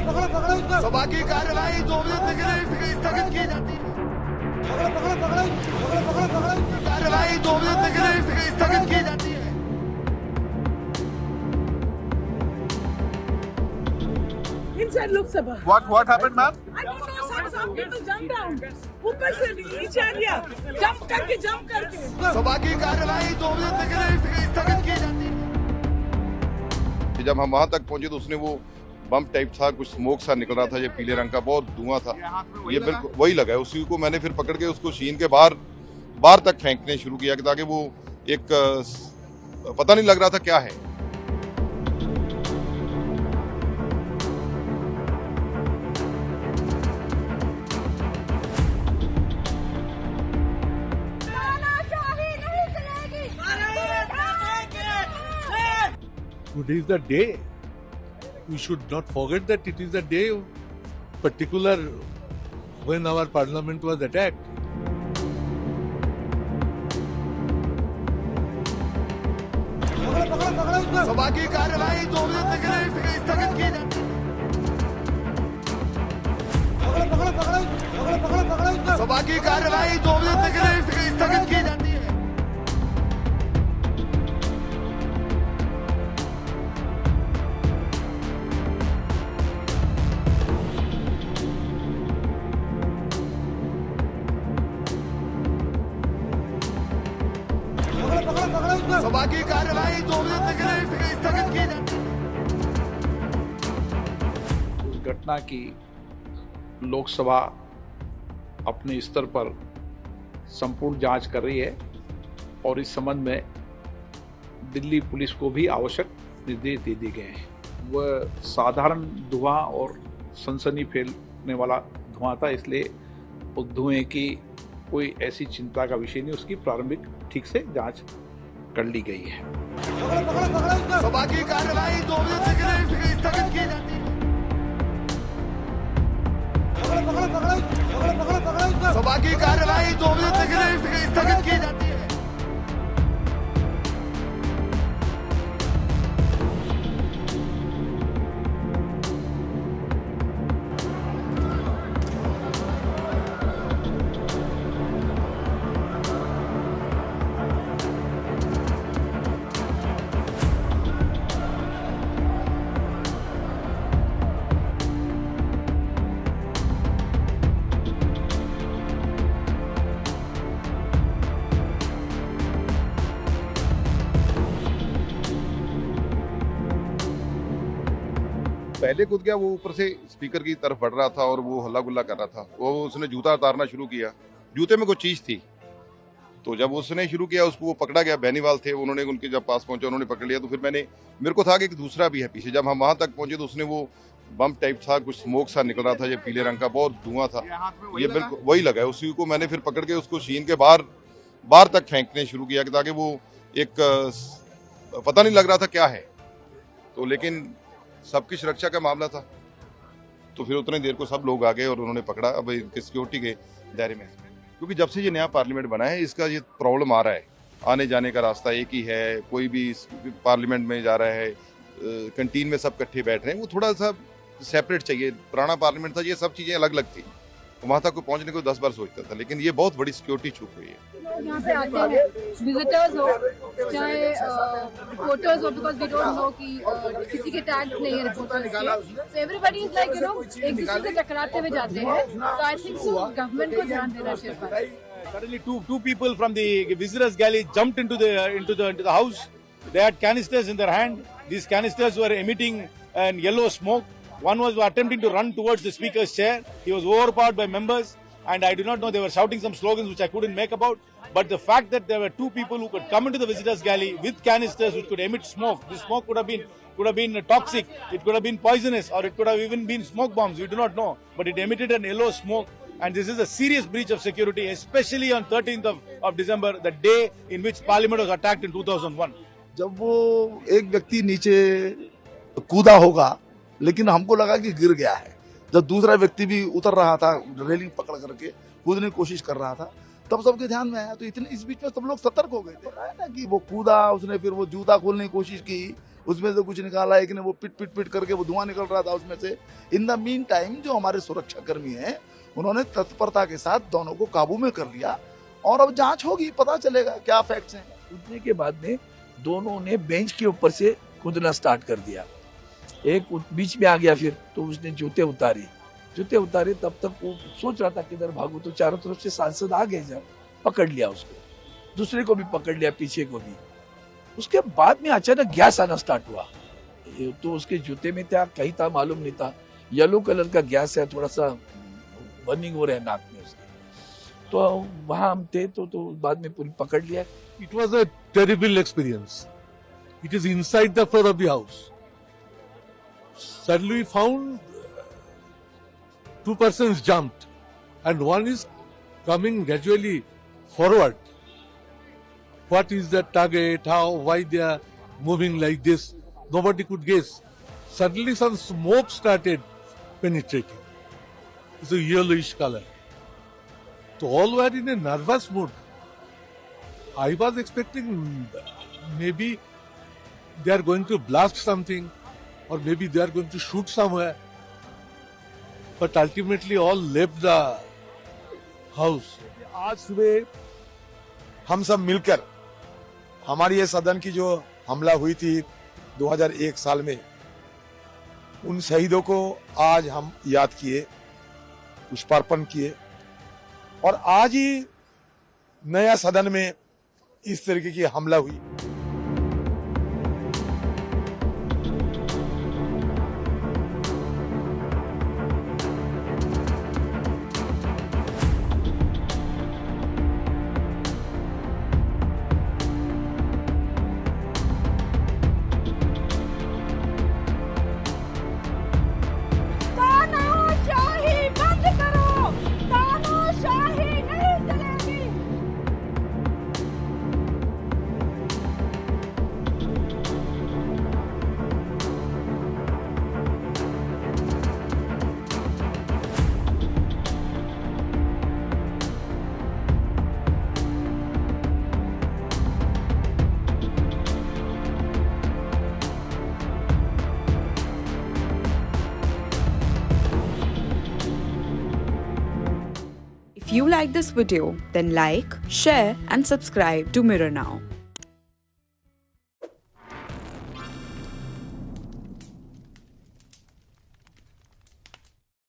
सभा की कार्यवाही 2 बजे तक स्थगित की जाती है। कार्यवाही 2 बजे तक स्थगित की जाती है। Inside Lok Sabha. What happened, ma'am? I don't know, sir. Some people jumped down. ऊपर से नीचे आ गया. Jump करके. सभा की कार्यवाही 2 बजे तक स्थगित की जाती है। जब हम वहां तक पहुंचे तो उसने वो बम टाइप था, कुछ स्मोक सा निकल रहा था, ये पीले रंग का बहुत धुआं था, ये बिल्कुल वही लगा है। उसी को मैंने फिर पकड़ के उसको शीन के बाहर तक फेंकने शुरू किया ताकि वो एक पता नहीं लग रहा था क्या है। Today is the day. We should not forget that it is the day particular when our parliament was attacked. सभा की कार्यवाही 2 बजे तक स्थगित की जाती है। सभा की कार्यवाही 2 बजे तक स्थगित की जाती है। सभा की कार्यवाही 2 बजे तक स्थगित की जाती है। उस घटना की लोकसभा अपने स्तर पर संपूर्ण जांच कर रही है और इस संबंध में दिल्ली पुलिस को भी आवश्यक निर्देश दे दिए गए हैं। वह साधारण धुआं और सनसनी फैलने वाला धुआं था, इसलिए उस धुएं की कोई ऐसी चिंता का विषय नहीं, उसकी प्रारंभिक ठीक से जांच कर ली गई है। सभा की कार्यवाही 2 बजे तक स्थगित की जाती है। सभा की कार्यवाही 2 बजे तक स्थगित की जाती है। पहले कूद गया, वो ऊपर से स्पीकर की तरफ बढ़ रहा था और वो हल्ला गुल्ला कर रहा था। वो उसने जूता उतारना शुरू किया, जूते में कोई चीज थी, तो जब उसने शुरू किया उसको वो पकड़ा गया। बेनीवाल थे, उन्होंने उनके जब पास पहुंचे उन्होंने पकड़ लिया। तो फिर मेरे को था कि दूसरा भी है पीछे। जब हम वहां तक पहुंचे तो उसने वो बम टाइप था, कुछ स्मोक सा निकल रहा था, ये पीले रंग का बहुत धुआं था, ये बिल्कुल वही लगा है। उसी को मैंने फिर पकड़ के उसको शीन के बाहर तक फेंकने शुरू किया ताकि वो एक पता नहीं लग रहा था क्या है। तो लेकिन सबकी सुरक्षा का मामला था, तो फिर उतने देर को सब लोग आ गए और उन्होंने पकड़ा। अब सिक्योरिटी के दायरे में, क्योंकि जब से ये नया पार्लियामेंट बना है इसका ये प्रॉब्लम आ रहा है। आने जाने का रास्ता एक ही है, कोई भी पार्लियामेंट में जा रहा है, कैंटीन में सब इकट्ठे बैठ रहे हैं, वो थोड़ा सा सेपरेट चाहिए। पुराना पार्लियामेंट था, ये सब चीज़ें अलग अलग थी, वहाँ तक पहुँचने को 10 बार सोचता था, लेकिन ये बहुत बड़ी सिक्योरिटी छूट हुई है। यहाँ पे आते हैं, विजिटर्स हो चाहे रिपोर्टर्स हो, बिकॉज वी डोंट नो कि किसी के टैग्स नहीं है रिपोर्टर्स के, सो एवरीबॉडी इज लाइक एक दूसरे से टकराते हुए जाते हैं। तो आई थिंक सो गवर्नमेंट को ध्यान देना चाहिए इस पर। Suddenly, two people from the visitors galley jumped into the house. They had canisters in their hand. These canisters were emitting yellow smoke. One was attempting to run towards the speaker's chair. He was overpowered by members, and I do not know. They were shouting some slogans which I couldn't make about. But the fact that there were two people who could come into the visitors galley with canisters which could emit smoke. This smoke could have been toxic. It could have been poisonous, or it could have even been smoke bombs. We do not know. But it emitted an yellow smoke. And this is a serious breach of security, especially on 13th of December, the day in which Parliament was attacked in 2001. जब वो एक व्यक्ति नीचे कूदा होगा, लेकिन हमको लगा कि गिर गया है। जब दूसरा व्यक्ति भी उतर रहा था, रेलिंग पकड़ करके कूदने की कोशिश कर रहा था, तब सबके ध्यान में आया। तो इतने इस बीच में सब लोग सतर्क हो गए थे ना कि वो कूदा, उसने फिर वो जूता खोलने की कोशिश की उसमें से कुछ निकाला, एक ने वो पिट पिट पिट करके वो धुआं निकल रहा था उसमें से। इन द मीन टाइम जो हमारे सुरक्षा कर्मी हैं उन्होंने तत्परता के साथ दोनों को काबू में कर लिया और अब जांच होगी, पता चलेगा क्या फैक्ट्स हैं। कूदने के बाद में दोनों ने बेंच के ऊपर से कूदना स्टार्ट कर दिया। एक बीच में आ गया, फिर तो उसने जूते उतारे तब तक वो सोच रहा था किधर भागू, तो चारों तरफ से सांसद आ गए, जब पकड़ लिया उसको, दूसरे को भी पकड़ लिया, पीछे को भी। उसके बाद में अचानक गैस आना स्टार्ट हुआ, तो उसके जूते में था, कहीं था मालूम नहीं था, येलो कलर का गैस है, थोड़ा सा बर्निंग हो रहा है नाक में उसके। तो वहां हम थे तो बाद में पूरी पकड़ लिया। It was a terrible experience. It is inside the floor of the house. Suddenly we found two persons jumped and one is coming gradually forward. What is the target? How? Why they are moving like this? Nobody could guess. Suddenly some smoke started penetrating. It's a yellowish color. So all were in a nervous mood. I was expecting maybe they are going to blast something or maybe they are going to shoot somewhere. But ultimately all left the house. आज सुबह हम सब मिलकर हमारी ये सदन की जो हमला हुई थी 2001 साल में, उन शहीदों को आज हम याद किए, पुष्पार्पण किए और आज ही नया सदन में इस तरीके की हमला हुई। तानाशाही बंद करो, तानाशाही नहीं चलेगी। If you like this video, then like, share and subscribe to Mirror Now.